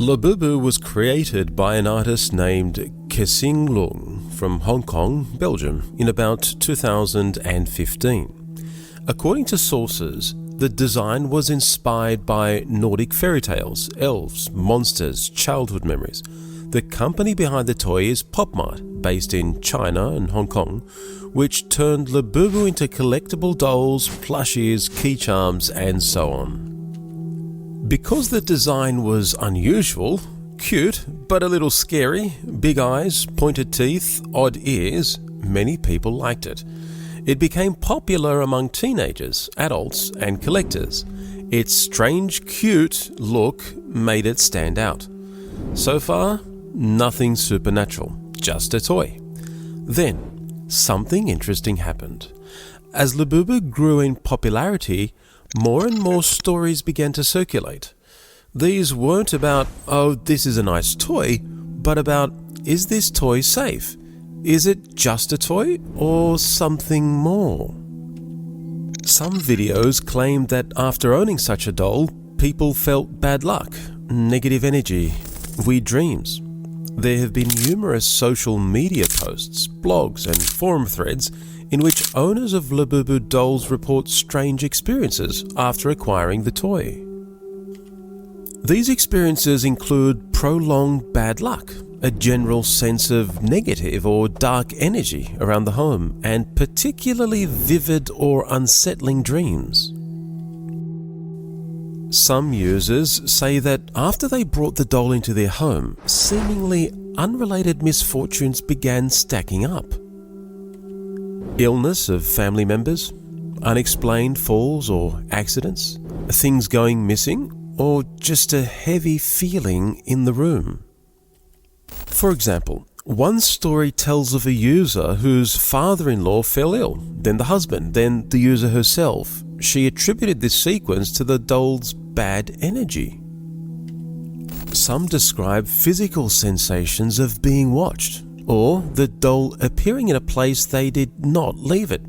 Labubu was created by an artist named Kesing Lung from Hong Kong, Belgium, in about 2015. According to sources, the design was inspired by Nordic fairy tales, elves, monsters, childhood memories. The company behind the toy is PopMart, based in China and Hong Kong, which turned Labubu into collectible dolls, plushies, key charms, and so on. Because the design was unusual, cute, but a little scary, big eyes, pointed teeth, odd ears, many people liked it. It became popular among teenagers, adults, and collectors. Its strange, cute look made it stand out. So far, nothing supernatural, just a toy. Then, something interesting happened. As Labubu grew in popularity, more and more stories began to circulate. These weren't about, oh, this is a nice toy, but about, is this toy safe? Is it just a toy or something more? Some videos claimed that after owning such a doll, people felt bad luck, negative energy, weird dreams. There have been numerous social media posts, blogs, and forum threads in which owners of Labubu dolls report strange experiences after acquiring the toy. These experiences include prolonged bad luck, a general sense of negative or dark energy around the home, and particularly vivid or unsettling dreams. Some users say that after they brought the doll into their home, seemingly unrelated misfortunes began stacking up. Illness of family members, unexplained falls or accidents, things going missing, or just a heavy feeling in the room. For example, one story tells of a user whose father-in-law fell ill, then the husband, then the user herself. She attributed this sequence to the doll's bad energy. Some describe physical sensations of being watched, or the doll appearing in a place they did not leave it.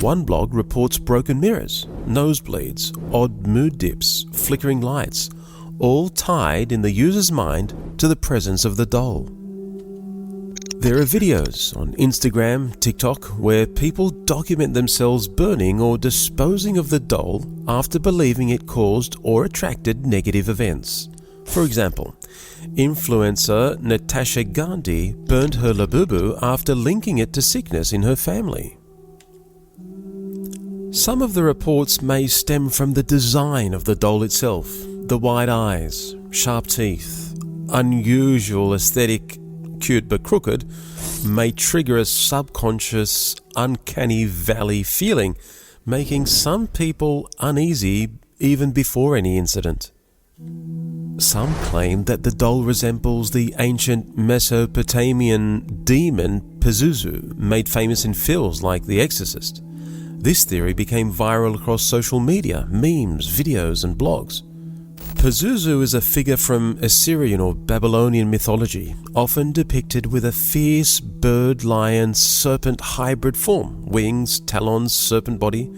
One blog reports broken mirrors, nosebleeds, odd mood dips, flickering lights, all tied in the user's mind to the presence of the doll. There are videos on Instagram, TikTok, where people document themselves burning or disposing of the doll after believing it caused or attracted negative events. For example, influencer Natasha Gandhi burned her Labubu after linking it to sickness in her family. Some of the reports may stem from the design of the doll itself. The wide eyes, sharp teeth, unusual aesthetic, cute but crooked, may trigger a subconscious, uncanny valley feeling, making some people uneasy even before any incident. Some claim that the doll resembles the ancient Mesopotamian demon Pazuzu, made famous in films like The Exorcist. This theory became viral across social media, memes, videos, and blogs. Pazuzu is a figure from Assyrian or Babylonian mythology, often depicted with a fierce bird-lion-serpent hybrid form, wings, talons, serpent body,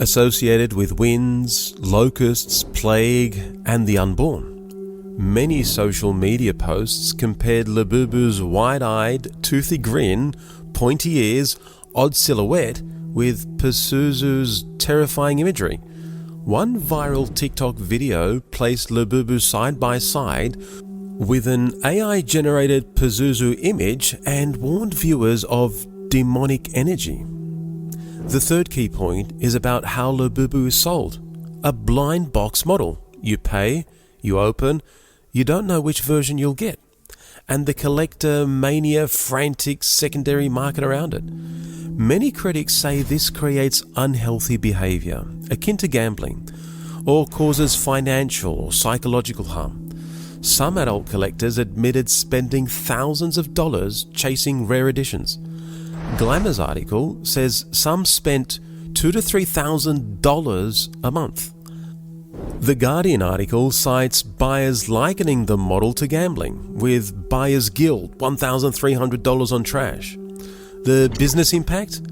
associated with winds, locusts, plague, and the unborn. Many social media posts compared Labubu's wide-eyed, toothy grin, pointy ears, odd silhouette with Pazuzu's terrifying imagery. One viral TikTok video placed Labubu side by side with an AI-generated Pazuzu image and warned viewers of demonic energy. The third key point is about how Labubu is sold. A blind box model. You pay, you open, you don't know which version you'll get. And the collector mania frantic secondary market around it. Many critics say this creates unhealthy behavior, akin to gambling, or causes financial or psychological harm. Some adult collectors admitted spending thousands of dollars chasing rare editions. Glamour's article says some spent $2,000 to $3,000 a month. The Guardian article cites buyers likening the model to gambling, with Buyers Guild $1,300 on trash. The business impact?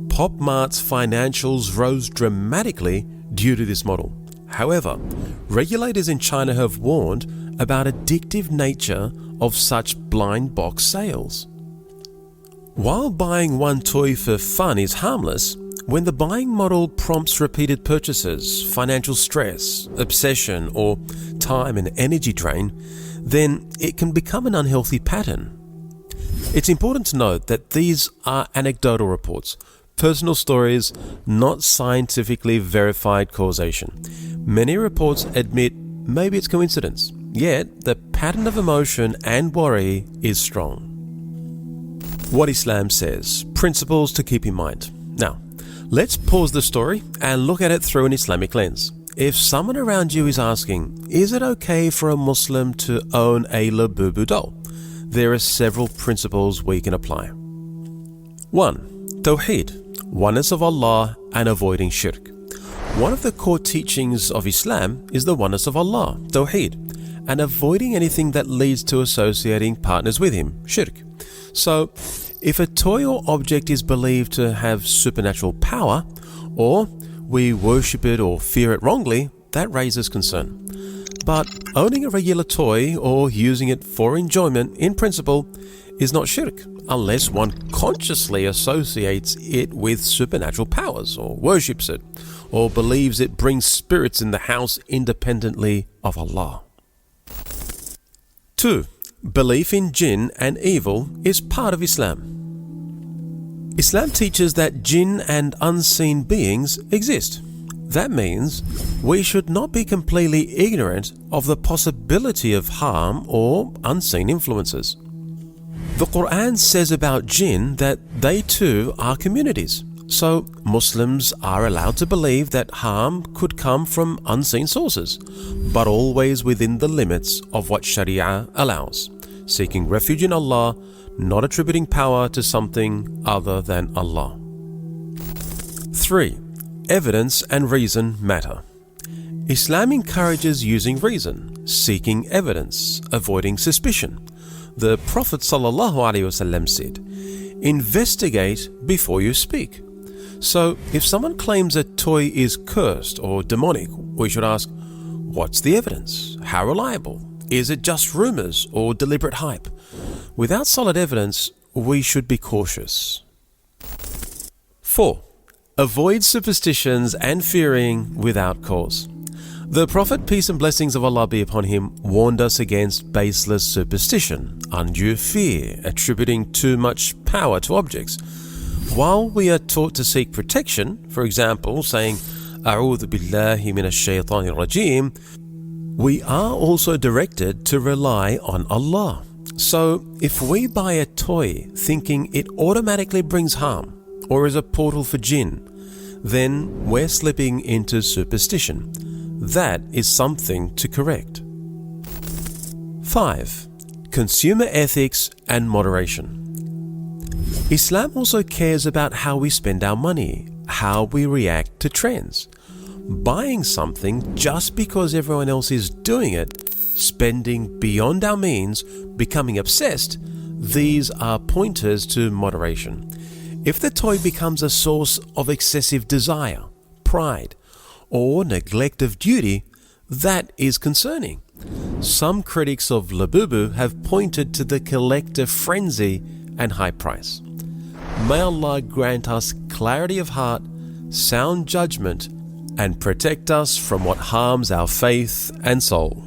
PopMart's financials rose dramatically due to this model. However, regulators in China have warned about addictive nature of such blind box sales. While buying one toy for fun is harmless, when the buying model prompts repeated purchases, financial stress, obsession, or time and energy drain, then it can become an unhealthy pattern. It's important to note that these are anecdotal reports, personal stories, not scientifically verified causation. Many reports admit maybe it's coincidence, yet the pattern of emotion and worry is strong. What Islam says, principles to keep in mind. Now, let's pause the story and look at it through an Islamic lens. If someone around you is asking, is it okay for a Muslim to own a Labubu doll? There are several principles we can apply. 1. Tawheed, oneness of Allah and avoiding shirk. One of the core teachings of Islam is the oneness of Allah, Tawheed, and avoiding anything that leads to associating partners with Him, shirk. So, if a toy or object is believed to have supernatural power, or we worship it or fear it wrongly, that raises concern. But owning a regular toy or using it for enjoyment in principle is not shirk, unless one consciously associates it with supernatural powers, or worships it, or believes it brings spirits in the house independently of Allah. 2. Belief in jinn and evil is part of Islam. Islam teaches that jinn and unseen beings exist. That means we should not be completely ignorant of the possibility of harm or unseen influences. The Quran says about jinn that they too are communities, so Muslims are allowed to believe that harm could come from unseen sources, but always within the limits of what Sharia allows, seeking refuge in Allah, not attributing power to something other than Allah. 3. Evidence and reason matter. Islam encourages using reason, seeking evidence, avoiding suspicion. The Prophet ﷺ said, investigate before you speak. So if someone claims a toy is cursed or demonic, we should ask, what's the evidence? How reliable? Is it just rumors or deliberate hype? Without solid evidence, we should be cautious. 4. Avoid superstitions and fearing without cause. The Prophet, peace and blessings of Allah be upon him, warned us against baseless superstition, undue fear, attributing too much power to objects. While we are taught to seek protection, for example, saying, A'udhu billahi minash shaitanir rajim, we are also directed to rely on Allah. So, if we buy a toy thinking it automatically brings harm, or is a portal for jinn, then we're slipping into superstition. That is something to correct. 5. Consumer ethics and moderation. Islam also cares about how we spend our money, how we react to trends. Buying something just because everyone else is doing it, spending beyond our means, becoming obsessed, these are pointers to moderation. If the toy becomes a source of excessive desire, pride, or neglect of duty, that is concerning. Some critics of Labubu have pointed to the collector frenzy and high price. May Allah grant us clarity of heart, sound judgment, and protect us from what harms our faith and soul.